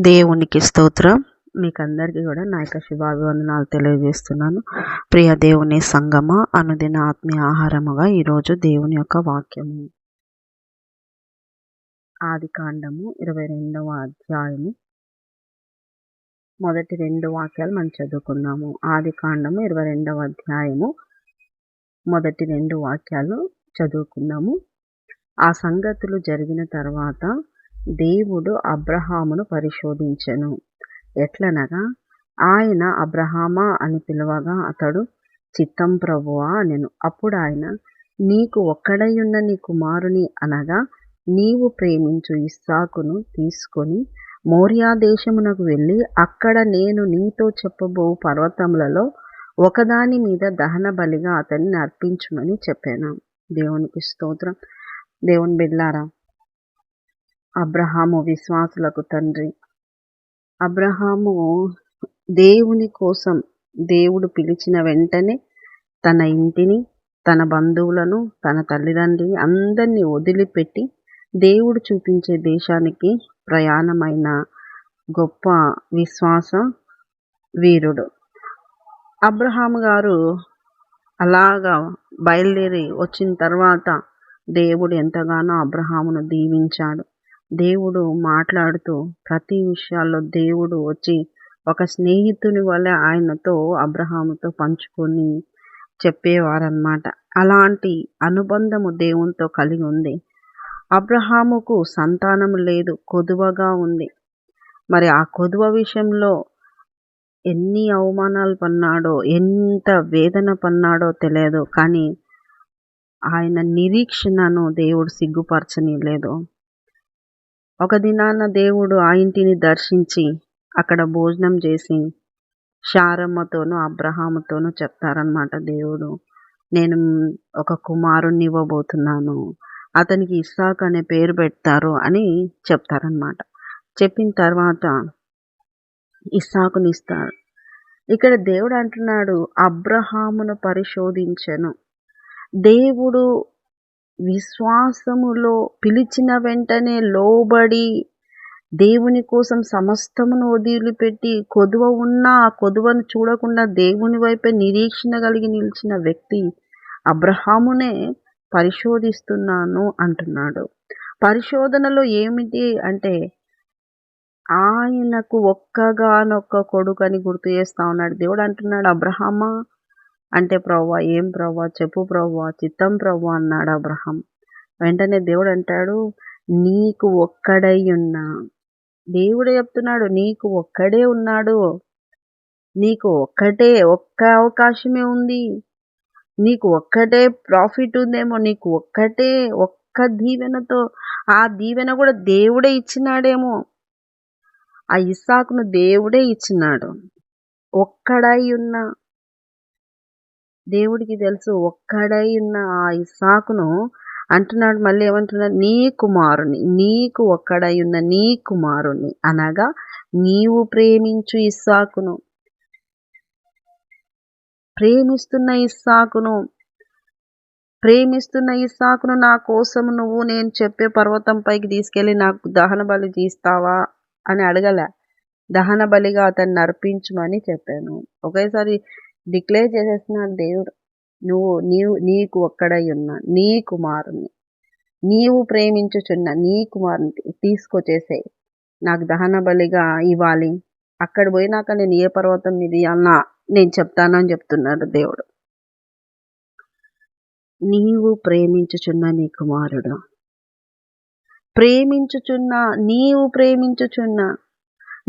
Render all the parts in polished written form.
దేవునికి స్తోత్రం. మీకందరికీ కూడా నా యొక్క శుభాభివందనాలు తెలియజేస్తున్నాను. ప్రియ దేవుని సంగమ, అనుదిన ఆత్మీయ ఆహారముగా ఈరోజు దేవుని యొక్క వాక్యము ఆదికాండము 22వ అధ్యాయము మొదటి 2 వాక్యాలు మనం చదువుకున్నాము. ఆదికాండము 22వ అధ్యాయము మొదటి 2 వాక్యాలు చదువుకున్నాము. ఆ సంగతులు జరిగిన తర్వాత దేవుడు అబ్రహామును పరిశోధించెను. ఎట్లనగా ఆయన అబ్రహామా అని పిలవగా అతడు చిత్తం ప్రభువా అనెను. అప్పుడు ఆయన, నీకు ఒక్కడైయున్న నీ కుమారుని అనగా నీవు ప్రేమించు ఇస్సాకును తీసుకొని మోరియా దేశమునకు వెళ్ళి అక్కడ నేను నీతో చెప్పబో పర్వతములలో ఒకదాని మీద దహన బలిగా అతన్ని అర్పించుమని చెప్పాను. దేవునికి స్తోత్రం. దేవుని బిడ్డలారా, అబ్రహాము విశ్వాసులకు తండ్రి. అబ్రహాము దేవుని కోసం దేవుడు పిలిచిన వెంటనే తన ఇంటిని, తన బంధువులను, తన తల్లిదండ్రిని అందరినీ వదిలిపెట్టి దేవుడు చూపించే దేశానికి ప్రయాణమైన గొప్ప విశ్వాస వీరుడు అబ్రహాము గారు. అలాగా బయలుదేరి వచ్చిన తర్వాత దేవుడు ఎంతగానో అబ్రహామును దీవించాడు. దేవుడు మాట్లాడుతూ ప్రతి విషయాల్లో దేవుడు వచ్చి ఒక స్నేహితుని వల్ల ఆయనతో అబ్రహాముతో పంచుకొని చెప్పేవారన్నమాట. అలాంటి అనుబంధము దేవునితో కలిగి ఉంది. అబ్రహాముకు సంతానము లేదు, కొదువగా ఉంది. మరి ఆ కొదువ విషయంలో ఎన్ని అవమానాలు పన్నాడో, ఎంత వేదన పన్నాడో తెలియదు. కానీ ఆయన నిరీక్షణను దేవుడు సిగ్గుపరచనీయలేదు. ఒక దినాన దేవుడు ఆ ఇంటిని దర్శించి అక్కడ భోజనం చేసి శారమ్మతోనూ అబ్రహాముతోనూ చెప్తారనమాట. దేవుడు, నేను ఒక కుమారుణ్ణి ఇవ్వబోతున్నాను, అతనికి ఇస్సాకు అనే పేరు పెడతారు అని చెప్తారనమాట. చెప్పిన తర్వాత ఇస్సాకుని ఇస్తారు. ఇక్కడ దేవుడు అంటున్నాడు, అబ్రహామును పరిశోధించెను. దేవుడు విశ్వాసములో పిలిచిన వెంటనే లోబడి దేవుని కోసం సమస్తమును వదిలిపెట్టి కొదువ ఉన్నా ఆ కొదువను చూడకుండా దేవుని వైపే నిరీక్షణ కలిగి నిలిచిన వ్యక్తి అబ్రహామునే పరిశోధిస్తున్నాను అంటున్నాడు. పరిశోధనలో ఏమిటి అంటే ఆయనకు ఒక్కగానొక్క కొడుకు అని గుర్తు చేస్తా ఉన్నాడు. దేవుడు అంటున్నాడు, అబ్రహామా అంటే, ప్రభువా, ఏం ప్రభువా, చెప్పు ప్రభువా, చిత్తం ప్రభువా అన్నాడు అబ్రహాం. వెంటనే దేవుడు అంటాడు, నీకు ఒక్కడై ఉన్నా. దేవుడే చెప్తున్నాడు, నీకు ఒక్కడే ఉన్నాడు, నీకు ఒక్క అవకాశమే ఉంది, నీకు ఒక్కటే ప్రాఫిట్ ఉందేమో, నీకు ఒక్క దీవెనతో, ఆ దీవెన కూడా దేవుడే ఇచ్చినాడేమో. ఆ ఇస్సాకును దేవుడే ఇచ్చినాడు. ఒక్కడై ఉన్నా, దేవుడికి తెలుసు, ఒక్కడై ఉన్న ఆ ఇస్సాకును అంటున్నాడు. మళ్ళీ ఏమంటున్నాడు, నీ కుమారుని, నీకు ఒక్కడై ఉన్న నీ కుమారుని అనగా నీవు ప్రేమించు ఇస్సాకును, ప్రేమిస్తున్న ఇస్సాకును నా కోసం నువ్వు నేను చెప్పే పర్వతం పైకి తీసుకెళ్ళి నాకు దహన బలి చేస్తావా అని అడగల. దహన బలిగా అతన్ని అర్పించమని చెప్పాను. ఒకేసారి డిక్లేర్ చేసేస్తున్నాడు దేవుడు, నీకు ఒక్కడై ఉన్న నీ కుమారుని, నీవు ప్రేమించుచున్న నీ కుమారుని తీసుకొచ్చేసే నాకు దహన బలిగా ఇవ్వాలి. అక్కడ పోయినాక నేను ఏ పర్వతం ఇది అన్నా నేను చెప్తానని చెప్తున్నాడు దేవుడు. నీవు ప్రేమించుచున్న నీ కుమారుడు, నీవు ప్రేమించుచున్న,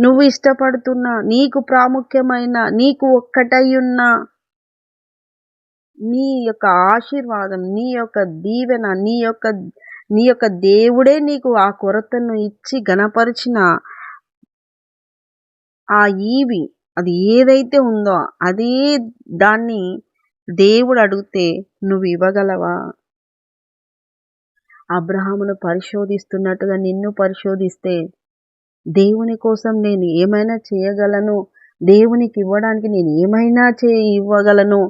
నువ్వు ఇష్టపడుతున్నా, నీకు ప్రాముఖ్యమైన, నీకు ఒక్కటై ఉన్న నీ యొక్క ఆశీర్వాదం, నీ యొక్క దీవెన, నీ యొక్క దేవుడే నీకు ఆ కొరతను ఇచ్చి గణపరిచిన ఆ ఈవి, అది ఏదైతే ఉందో అదే దాన్ని దేవుడు అడిగితే నువ్వు ఇవ్వగలవా? అబ్రహామును పరిశోధిస్తున్నట్టుగా నిన్ను పరిశోధిస్తే, దేవుని కోసం నేను ఏమైనా చేయగలను, దేవునికి ఇవ్వడానికి నేను ఏమైనా ఇవ్వగలను,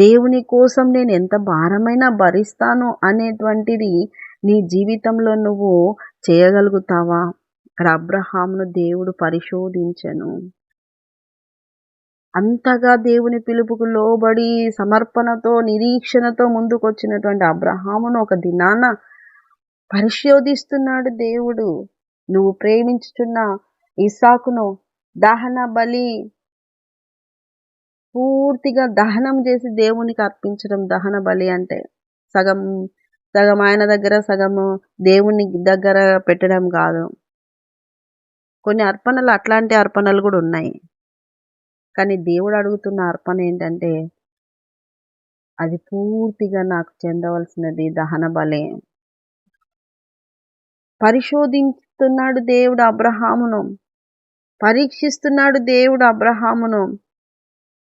దేవుని కోసం నేను ఎంత భారమైనా భరిస్తాను అనేటువంటిది నీ జీవితంలో నువ్వు చేయగలుగుతావా? అక్కడ అబ్రహామును దేవుడు పరిశోధించెను. అంతగా దేవుని పిలుపుకు లోబడి సమర్పణతో, నిరీక్షణతో ముందుకొచ్చినటువంటి అబ్రహామును ఒక దినాన పరిశోధిస్తున్నాడు దేవుడు. నువ్వు ప్రేమించుచున్న ఇస్సాకును దహన బలి పూర్తిగా దహనం చేసి దేవునికి అర్పించడం దహన బలి అంటే. సగం సగం ఆయన దగ్గర, సగము దేవుని దగ్గర పెట్టడం కాదు. కొన్ని అర్పణలు అట్లాంటి అర్పణలు కూడా ఉన్నాయి. కానీ దేవుడు అడుగుతున్న అర్పణ ఏంటంటే, అది పూర్తిగా నాకు చెందవలసినది దహన బలే. పరిశోధిస్తున్నాడు దేవుడు అబ్రహామును. పరీక్షిస్తున్నాడు దేవుడు అబ్రహామును.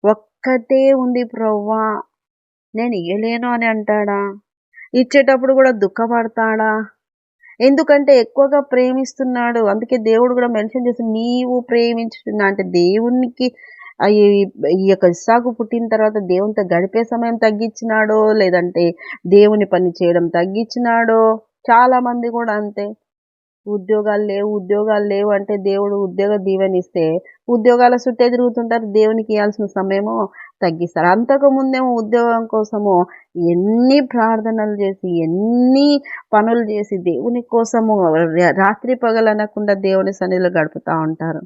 ఒక్కటే ఉంది ప్రవ్వా, నేను ఇయ్యలేను అని అంటాడా? ఇచ్చేటప్పుడు కూడా దుఃఖపడతాడా? ఎందుకంటే ఎక్కువగా ప్రేమిస్తున్నాడు. అందుకే దేవుడు కూడా మెన్షన్ చేసి నీవు ప్రేమించుతున్నా అంటే దేవునికి ఈ యొక్క ఇస్సాకు పుట్టిన తర్వాత దేవునితో గడిపే సమయం తగ్గించినాడో, లేదంటే దేవుని పని చేయడం తగ్గించినాడో. చాలా మంది కూడా అంతే. ఉద్యోగాలు లేవు అంటే దేవుడు ఉద్యోగ దీవెన ఇస్తే ఉద్యోగాల చుట్టే తిరుగుతుంటారు. దేవునికి ఇవ్వాల్సిన సమయము తగ్గిస్తారు. అంతకు ముందేమో ఉద్యోగం కోసము ఎన్ని ప్రార్థనలు చేసి, ఎన్ని పనులు చేసి దేవుని కోసము రాత్రి పగలనకుండా దేవుని సన్నిధిలో గడుపుతూ ఉంటారు.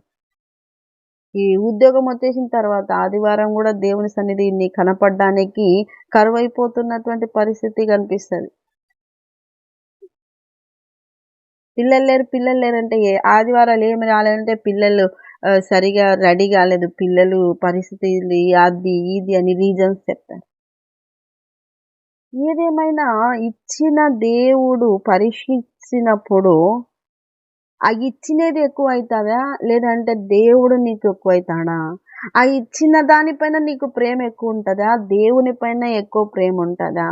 ఈ ఉద్యోగం వచ్చేసిన తర్వాత ఆదివారం కూడా దేవుని సన్నిధిని కనపడడానికి కరువైపోతున్నటువంటి పరిస్థితి కనిపిస్తుంది. పిల్లలు లేరంటే ఆదివారాలు ఏమి రాలేదంటే పిల్లలు సరిగా రెడీ కాలేదు, పిల్లలు పరిస్థితి అది ఇది అని రీజన్స్ చెప్తారు. ఏదేమైనా ఇచ్చిన దేవుడు పరీక్షించినప్పుడు ఆ ఇచ్చినది ఎక్కువ అవుతుందా, లేదంటే దేవుడు నీకు ఎక్కువ అవుతాడా? ఆ ఇచ్చిన దానిపైన నీకు ప్రేమ ఎక్కువ ఉంటుందా, దేవుని పైన ఎక్కువ ప్రేమ ఉంటుందా?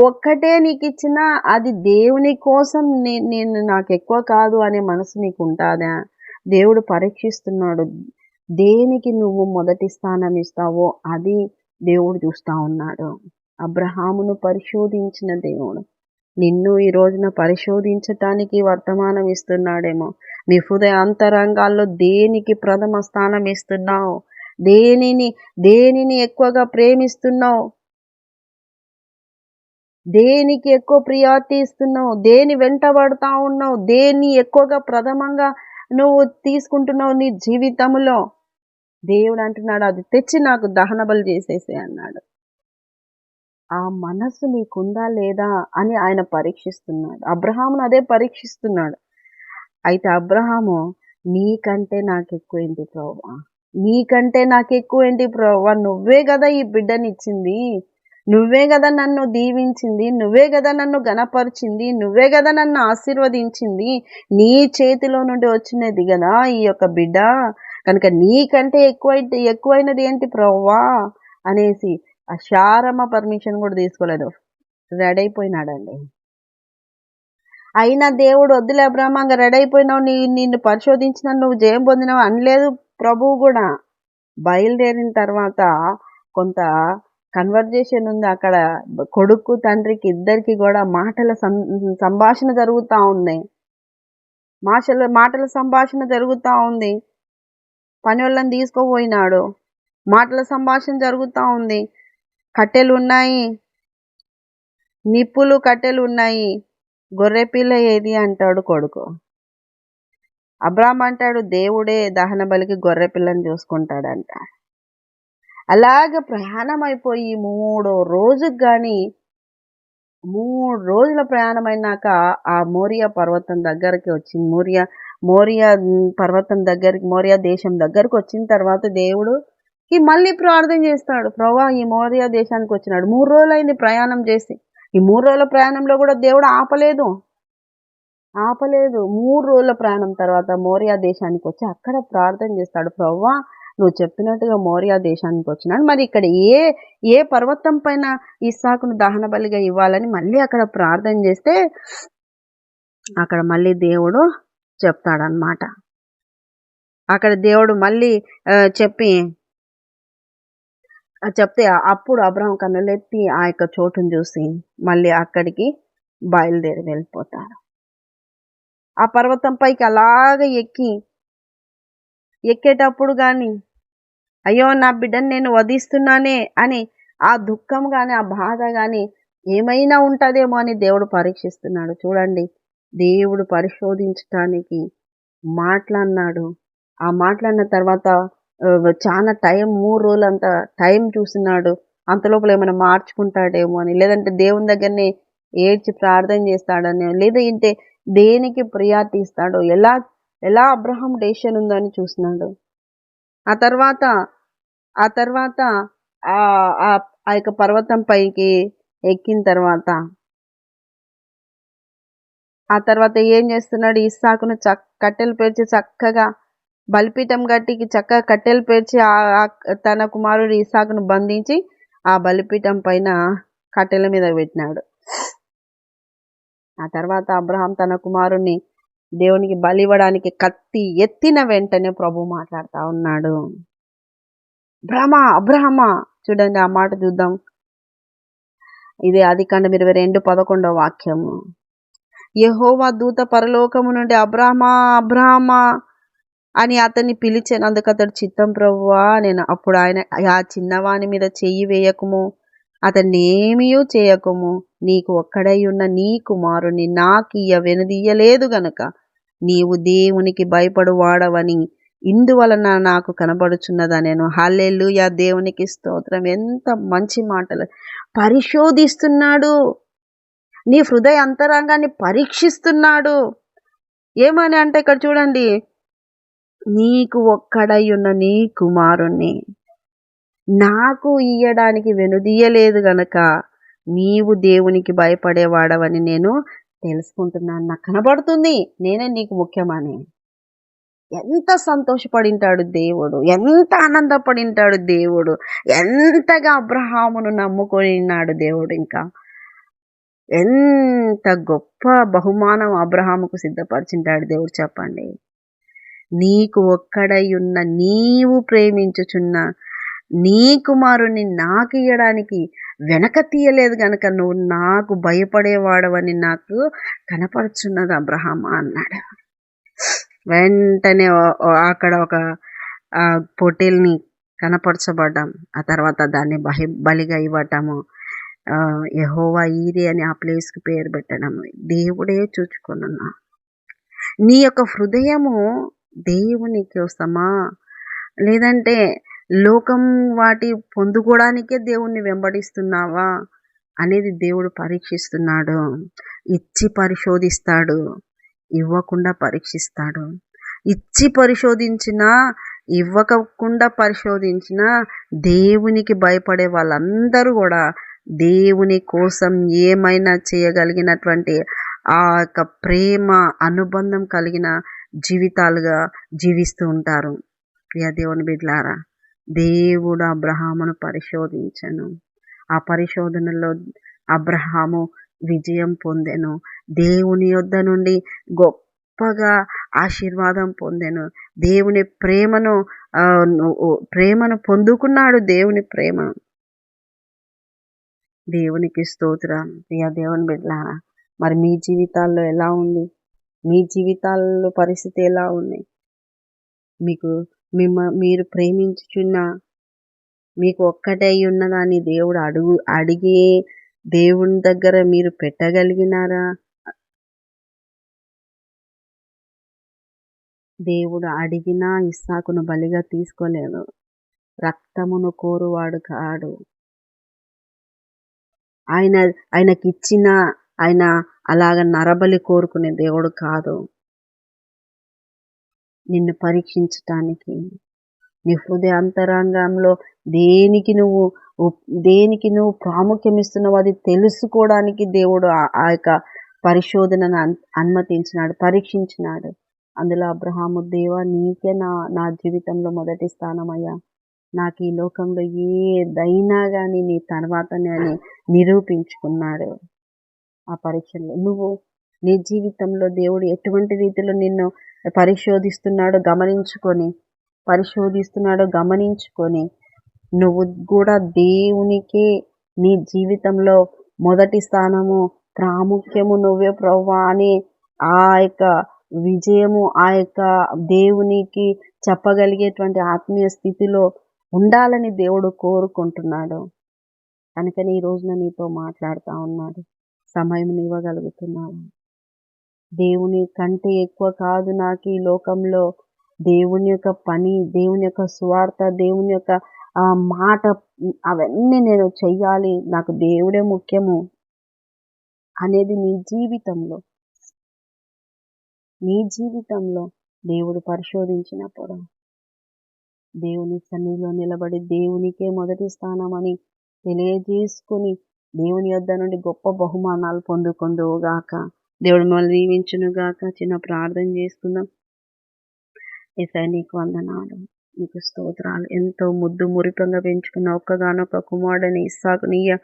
ఒక్కటే నీకు ఇచ్చినా అది దేవుని కోసం నేను నాకు ఎక్కువ కాదు అనే మనసు నీకు ఉంటుందా? దేవుడు పరీక్షిస్తున్నాడు. దేనికి నువ్వు మొదటి స్థానం ఇస్తావో అది దేవుడు చూస్తూ ఉన్నాడు. అబ్రహామును పరిశోధించిన దేవుడు నిన్ను ఈ రోజున పరిశోధించటానికి వర్తమానం ఇస్తున్నాడేమో. నీ హృదయ అంతరంగాల్లో దేనికి ప్రథమ స్థానం ఇస్తున్నావు? దేనిని ఎక్కువగా ప్రేమిస్తున్నావు? దేనికి ఎక్కువ ప్రియారిటీ ఇస్తున్నావు? దేని వెంటబడతా ఉన్నావు? దేన్ని ఎక్కువగా ప్రథమంగా నువ్వు తీసుకుంటున్నావు నీ జీవితంలో? దేవుడు అంటున్నాడు, అది తెచ్చి నాకు దహన బలి చేసేసే అన్నాడు. ఆ మనస్సు నీకుందా లేదా అని ఆయన పరీక్షిస్తున్నాడు. అబ్రహామును అదే పరీక్షిస్తున్నాడు. అయితే అబ్రహాము, నీకంటే నాకు ఎక్కువేంటి ప్రభువా, నీకంటే నాకు ఎక్కువేంటి ప్రభువా, నువ్వే కదా ఈ బిడ్డనిచ్చింది, నువ్వే కదా నన్ను దీవించింది, నువ్వే కదా నన్ను గణపరిచింది, నువ్వే కదా నన్ను ఆశీర్వదించింది, నీ చేతిలో నుండి వచ్చినది కదా ఈ యొక్క బిడ్డ, కనుక నీకంటే ఎక్కువైనది ఏంటి ప్రభువా అనేసి ఆ శారమ్మ పర్మిషన్ కూడా తీసుకోలేదు, రెడీ అయిపోయినాడండి. అయినా దేవుడు వద్దులే అబ్రహ్మ, రెడీ అయిపోయినావు, నిన్ను పరిశోధించిన నువ్వు జయం పొందినావు అనలేదు ప్రభువు కూడా. బయలుదేరిన తర్వాత కొంత కన్వర్జేషన్ ఉంది అక్కడ. కొడుకు తండ్రికి ఇద్దరికి కూడా మాటల సంభాషణ జరుగుతూ ఉంది. మాటల సంభాషణ జరుగుతూ ఉంది. పని వాళ్ళని తీసుకుపోయినాడు. మాటల సంభాషణ జరుగుతూ ఉంది. కట్టెలు ఉన్నాయి, నిప్పులు కట్టెలు ఉన్నాయి, గొర్రెపిల్ల ఏది అంటాడు కొడుకు. అబ్రాహ్మ అంటాడు, దేవుడే దహన బలికి గొర్రెపిల్లని చూసుకుంటాడంట. అలాగ ప్రయాణం అయిపోయి 3వ రోజుకి కానీ 3 రోజుల ప్రయాణమైనాక ఆ మోరియా పర్వతం దగ్గరికి వచ్చింది. మోరియా పర్వతం దగ్గరికి, మోరియా దేశం దగ్గరకు వచ్చిన తర్వాత దేవుడుకి మళ్ళీ ప్రార్థన చేస్తాడు. ప్రభువా, ఈ మోరియా దేశానికి వచ్చినాడు, 3 రోజులైంది ప్రయాణం చేసి. ఈ 3 రోజుల ప్రయాణంలో కూడా దేవుడు ఆపలేదు. 3 రోజుల ప్రయాణం తర్వాత మోరియా దేశానికి వచ్చి అక్కడ ప్రార్థన చేస్తాడు. ప్రభువా, నువ్వు చెప్పినట్టుగా మోరియా దేశానికి వచ్చినాడు, మరి ఇక్కడ ఏ పర్వతం పైన ఇస్సాకును దహన బలిగా ఇవ్వాలని మళ్ళీ అక్కడ ప్రార్థన చేస్తే అక్కడ మళ్ళీ దేవుడు చెప్తాడనమాట. అక్కడ దేవుడు మళ్ళీ చెప్తే అప్పుడు అబ్రహాం కన్నులెత్తి ఆ యొక్క చోటును చూసి మళ్ళీ అక్కడికి బయలుదేరి వెళ్ళిపోతాడు. ఆ పర్వతం పైకి అలాగ ఎక్కేటప్పుడు కానీ అయ్యో నా బిడ్డను నేను వధిస్తున్నానే అని ఆ దుఃఖం కానీ ఆ బాధ కానీ ఏమైనా ఉంటుందేమో అని దేవుడు పరీక్షిస్తున్నాడు. చూడండి, దేవుడు పరిశోధించటానికి మాట్లాడినాడు. ఆ మాట్లాడిన తర్వాత చాలా టైం 3 రోజులంత టైం చూస్తున్నాడు. అంతలోపల ఏమైనా మార్చుకుంటాడేమో అని, లేదంటే దేవుని దగ్గరనే ఏడ్చి ప్రార్థన చేస్తాడని, లేదంటే దేనికి ప్రియారిటీ ఇస్తాడో, ఎలా అబ్రహాం డెసిషన్ ఉందని చూస్తున్నాడు. ఆ తర్వాత ఆ తర్వాత ఆ యొక్క పర్వతం పైకి ఎక్కిన తర్వాత ఆ తర్వాత ఏం చేస్తున్నాడు, ఇస్సాకును కట్టెలు పేర్చి చక్కగా బలిపీఠం గట్టికి చక్కగా కట్టెలు పేర్చి తన కుమారుడు ఇస్సాకును బంధించి ఆ బలిపీఠం పైన కట్టెల మీద పెట్టినాడు. ఆ తర్వాత అబ్రహాం తన కుమారుణ్ణి దేవునికి బలి ఇవ్వడానికి కత్తి ఎత్తిన వెంటనే ప్రభు మాట్లాడుతూ ఉన్నాడు. అబ్రహమా, చూడండి ఆ మాట చూద్దాం. ఇది ఆదికాండం 22:11 వాక్యము. యెహోవా దూత పరలోకము నుండి అబ్రహమా అని అతన్ని పిలిచాను. అందుకు అతడు, చిత్తం ప్రభువా నేను. అప్పుడు ఆయన, ఆ చిన్నవాని మీద చెయ్యి వేయకము, అతన్ని ఏమీ చేయకము, నీకు ఒక్కడై ఉన్న నీ కుమారుని నాకియ్య వెనుదీయలేదు గనుక నీవు దేవునికి భయపడు వాడవని ఇందువలన నాకు కనబడుచున్నదా నేను. హల్లెలూయా, దేవునికి స్తోత్రం. ఎంత మంచి మాటలు. పరిశోధిస్తున్నాడు, నీ హృదయ అంతరంగాన్ని పరీక్షిస్తున్నాడు. ఏమని అంటే ఇక్కడ చూడండి, నీకు ఒక్కడై ఉన్న నీ కుమారుణ్ణి నాకు ఇయ్యడానికి వెనుదీయలేదు గనక నీవు దేవునికి భయపడేవాడవని నేను తెలుసుకుంటున్నాను. నాకు కనబడుతుంది నేనే నీకు ముఖ్యమని. ఎంత సంతోషపడింటాడు దేవుడు, ఎంత ఆనందపడింటాడు దేవుడు, ఎంతగా అబ్రహామును నమ్ముకొనిన్నాడు దేవుడు. ఇంకా ఎంత గొప్ప బహుమానం అబ్రహాముకు సిద్ధపరిచింటాడు దేవుడు. చెప్పండి, నీకు ఒక్కడై ఉన్న నీవు ప్రేమించుచున్న నీ కుమారుని నాకు ఇయ్యడానికి వెనక తీయలేదు గనక నువ్వు నాకు భయపడేవాడవని నాకు కనపడుచున్నది అబ్రహాం అన్నాడు. వెంటనే అక్కడ ఒక పొట్టేల్ని కనపరచబడ్డాం. ఆ తర్వాత దాన్ని బలిగా ఇవ్వటము, యెహోవా ఈరే అని ఆ ప్లేస్కి పేరు పెట్టడం దేవుడే చూచుకున్నా. నీ యొక్క హృదయము దేవుని కోసమా, లేదంటే లోకం వాటి పొందుకోవడానికే దేవుణ్ణి వెంబడిస్తున్నావా అనేది దేవుడు పరీక్షిస్తున్నాడు. ఇచ్చి పరిశోధిస్తాడు, ఇవ్వకుండా పరీక్షిస్తాడు. ఇచ్చి పరిశోధించినా ఇవ్వకుండా పరిశోధించినా దేవునికి భయపడే వాళ్ళందరూ కూడా దేవుని కోసం ఏమైనా చేయగలిగినటువంటి ఆ యొక్క ప్రేమ అనుబంధం కలిగిన జీవితాలుగా జీవిస్తూ ఉంటారు. ప్రియ దేవుని బిడ్డలారా, దేవుడు అబ్రహామును పరిశోధించెను. ఆ పరిశోధనలో అబ్రహాము విజయం పొందెను. దేవుని యొద్ద నుండి గొప్పగా ఆశీర్వాదం పొందెను. దేవుని ప్రేమను పొందుకున్నాడు. దేవుని ప్రేమ. దేవునికి స్తోత్రం. ప్రియ దేవుని బిడ్డలారా, మరి మీ జీవితాల్లో ఎలా ఉంది? మీ జీవితాల్లో పరిస్థితి ఎలా ఉంది? మీరు ప్రేమించుచున్న మీకు ఒక్కటై ఉన్నదాన్ని దేవుడు అడిగే దేవుని దగ్గర మీరు పెట్టగలిగినారా? దేవుడు అడిగినా ఇస్సాకును బలిగా తీసుకోలేదు. రక్తమును కోరువాడు కాడు. ఆయనకిచ్చిన ఆయన అలాగ నరబలి కోరుకునే దేవుడు కాదు. నిన్ను పరీక్షించటానికి, నీ హృదయ అంతరంగంలో దేనికి నువ్వు ప్రాముఖ్యం ఇస్తున్నావు అది తెలుసుకోవడానికి దేవుడు ఆ యొక్క పరిశోధనను అనుమతించినాడు, పరీక్షించినాడు. అందులో అబ్రహాము, దేవా నీకే నా జీవితంలో మొదటి స్థానమయ్యా, నాకు ఈ లోకంలో ఏదైనా కానీ నీ తర్వాతనే అని నిరూపించుకున్నాడు. ఆ పరీక్షలో నువ్వు నీ జీవితంలో దేవుడు ఎటువంటి రీతిలో నిన్ను పరిశోధిస్తున్నాడో గమనించుకొని నువ్వు కూడా దేవునికి నీ జీవితంలో మొదటి స్థానము, ప్రాముఖ్యము నువ్వే ప్రభువా అని ఆ యొక్క విజయము ఆ యొక్క దేవునికి చెప్పగలిగేటువంటి ఆత్మీయ స్థితిలో ఉండాలని దేవుడు కోరుకుంటున్నాడు. కనుకని ఈ రోజున నీతో మాట్లాడుతూ ఉన్నాడు. సమయం ఇవ్వగలుగుతున్నాడు. దేవుని కంటే ఎక్కువ కాదు నాకు ఈ లోకంలో. దేవుని యొక్క పని, దేవుని యొక్క సువార్త, దేవుని యొక్క మాట, అవన్నీ నేను చెయ్యాలి, నాకు దేవుడే ముఖ్యము అనేది నీ జీవితంలో దేవుడు పరిశోధించినప్పుడు దేవుని సన్నిధిలో నిలబడి దేవునికే మొదటి స్థానం అని తెలియజేసుకుని దేవుని యొద్ద నుండి గొప్ప బహుమానాలు పొందుకొందువుగాక. దేవుడు మిమ్మల్ని దీవించునుగాక. చిన్న ప్రార్థన చేసుకుందాం. యేసయ్య నీకు వందనాలు, నీకు స్తోత్రాలు. ఎంతో ముద్దు మురిపంగా పెంచుకున్న ఒక్కగానొక్క కుమారుడని ఇస్సాకునీయ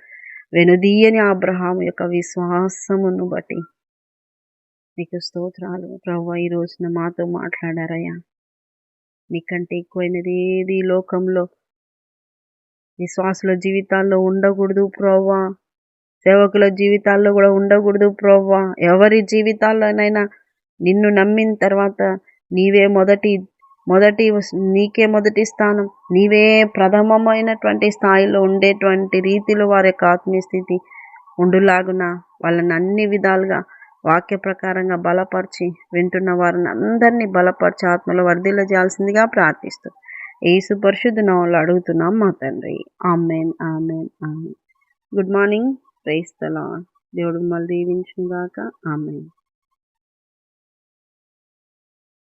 వెనుదీయని అబ్రహాము యొక్క విశ్వాసమును బట్టి నీకు స్తోత్రాలు ప్రభువా. ఈ రోజున మాతో మాట్లాడారయ్యా. నీకంటే ఎక్కువైనది ఏది లోకంలో విశ్వాసుల జీవితాల్లో ఉండకూడదు ప్రభువా. సేవకుల జీవితాల్లో కూడా ఉండకూడదు ప్రభువా. ఎవరి జీవితాల్లోనైనా నిన్ను నమ్మిన తర్వాత నీవే నీకే మొదటి స్థానం, నీవే ప్రథమమైనటువంటి స్థాయిలో ఉండేటువంటి రీతిలో వారి యొక్క ఆత్మీయ స్థితి ఉండులాగున వాళ్ళని అన్ని విధాలుగా వాక్య ప్రకారంగా బలపరిచి వింటున్న వారిని అందరినీ బలపరిచి ఆత్మలో వర్ధిల్ల చేయాల్సిందిగా ప్రార్థిస్తూ యేసు పరిశుద్ధ నామములో అడుగుతున్నాం మా తండ్రి. Amen, amen, amen. Good morning. Praise the lord. దేవుడు మిమ్మల్ని దీవించును గాక. ఆమేన్.